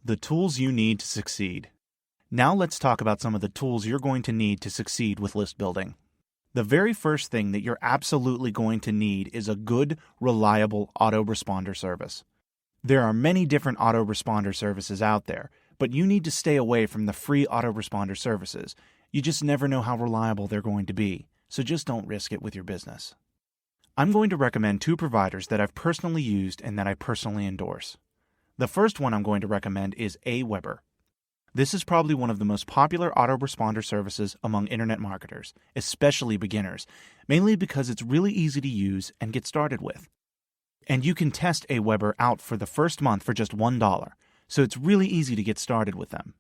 The tools you need to succeed. Now let's talk about some of the tools you're going to need to succeed with list building. The very first thing that you're absolutely going to need is a good, reliable autoresponder service. There are many different autoresponder services out there, but you need to stay away from the free autoresponder services. You just never know how reliable they're going to be, so just don't risk it with your business. I'm going to recommend two providers that I've personally used and that I personally endorse. The first one I'm going to recommend is Aweber. This is probably one of the most popular autoresponder services among internet marketers, especially beginners, mainly because it's really easy to use and get started with. And you can test Aweber out for the first month for just $1, so it's really easy to get started with them.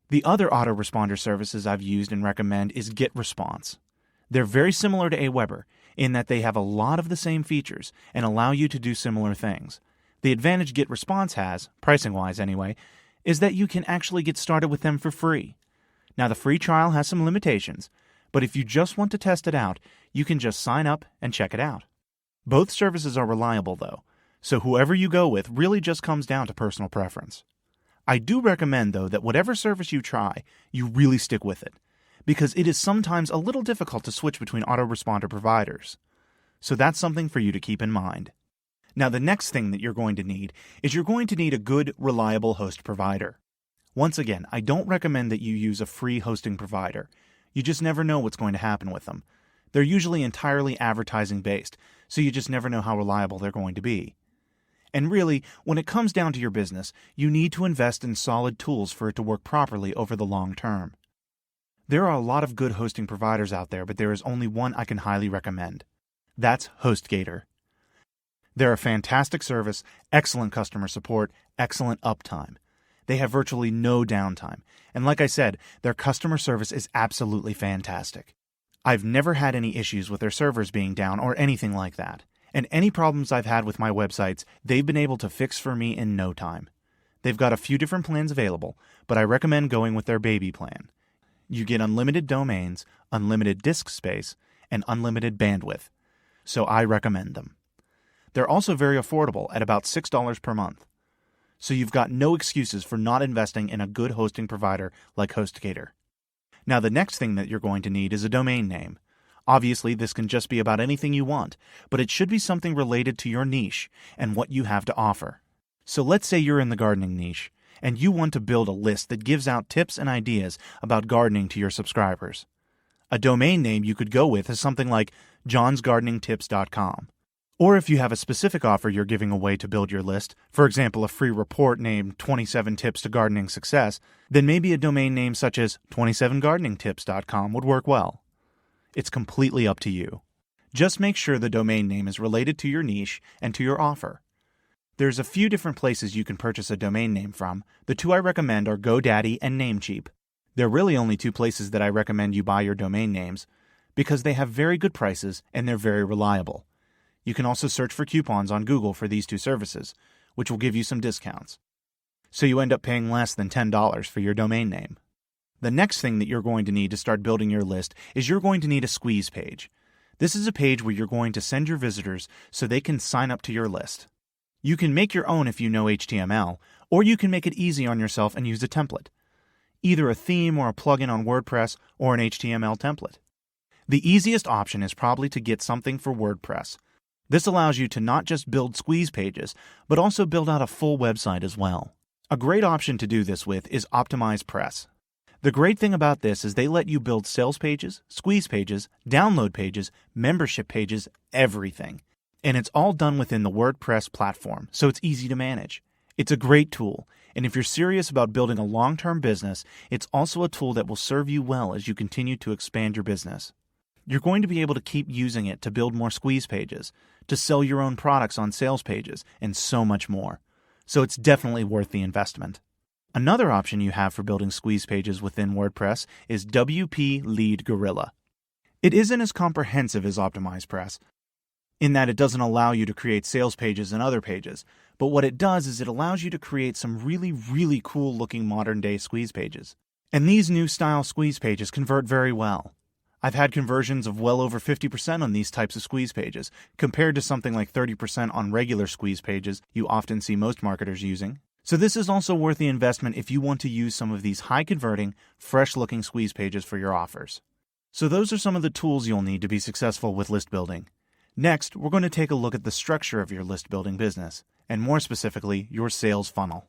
The other autoresponder services I've used and recommend is GetResponse. They're very similar to Aweber in that they have a lot of the same features and allow you to do similar things. The advantage GetResponse has, pricing-wise anyway, is that you can actually get started with them for free. Now, the free trial has some limitations, but if you just want to test it out, you can just sign up and check it out. Both services are reliable, though, so whoever you go with really just comes down to personal preference. I do recommend, though, that whatever service you try, you really stick with it, because it is sometimes a little difficult to switch between autoresponder providers. So that's something for you to keep in mind. Now, the next thing that you're going to need is you're going to need a good, reliable host provider. Once again, I don't recommend that you use a free hosting provider. You just never know what's going to happen with them. They're usually entirely advertising-based, so you just never know how reliable they're going to be. And really, when it comes down to your business, you need to invest in solid tools for it to work properly over the long term. There are a lot of good hosting providers out there, but there is only one I can highly recommend. That's HostGator. They're a fantastic service, excellent customer support, excellent uptime. They have virtually no downtime, and like I said, their customer service is absolutely fantastic. I've never had any issues with their servers being down or anything like that, and any problems I've had with my websites, they've been able to fix for me in no time. They've got a few different plans available, but I recommend going with their baby plan. You get unlimited domains, unlimited disk space, and unlimited bandwidth, so I recommend them. They're also very affordable at about $6 per month. So you've got no excuses for not investing in a good hosting provider like HostGator. Now, the next thing that you're going to need is a domain name. Obviously, this can just be about anything you want, but it should be something related to your niche and what you have to offer. So let's say you're in the gardening niche, and you want to build a list that gives out tips and ideas about gardening to your subscribers. A domain name you could go with is something like johnsgardeningtips.com. Or if you have a specific offer you're giving away to build your list, for example, a free report named 27 Tips to Gardening Success, then maybe a domain name such as 27gardeningtips.com would work well. It's completely up to you. Just make sure the domain name is related to your niche and to your offer. There's a few different places you can purchase a domain name from. The two I recommend are GoDaddy and Namecheap. They're really only two places that I recommend you buy your domain names because they have very good prices and they're very reliable. You can also search for coupons on Google for these two services, which will give you some discounts. So you end up paying less than $10 for your domain name. The next thing that you're going to need to start building your list is you're going to need a squeeze page. This is a page where you're going to send your visitors so they can sign up to your list. You can make your own if you know HTML, or you can make it easy on yourself and use a template. Either a theme or a plugin on WordPress or an HTML template. The easiest option is probably to get something for WordPress. This allows you to not just build squeeze pages, but also build out a full website as well. A great option to do this with is OptimizePress. The great thing about this is they let you build sales pages, squeeze pages, download pages, membership pages, everything. And it's all done within the WordPress platform, so it's easy to manage. It's a great tool, and if you're serious about building a long-term business, it's also a tool that will serve you well as you continue to expand your business. You're going to be able to keep using it to build more squeeze pages, to sell your own products on sales pages, and so much more. So it's definitely worth the investment. Another option you have for building squeeze pages within WordPress is WP Lead Gorilla. It isn't as comprehensive as OptimizePress, in that it doesn't allow you to create sales pages and other pages, but what it does is it allows you to create some really cool looking modern day squeeze pages. And these new style squeeze pages convert very well. I've had conversions of well over 50% on these types of squeeze pages, compared to something like 30% on regular squeeze pages you often see most marketers using. So this is also worth the investment if you want to use some of these high-converting, fresh-looking squeeze pages for your offers. So those are some of the tools you'll need to be successful with list building. Next, we're going to take a look at the structure of your list building business, and more specifically, your sales funnel.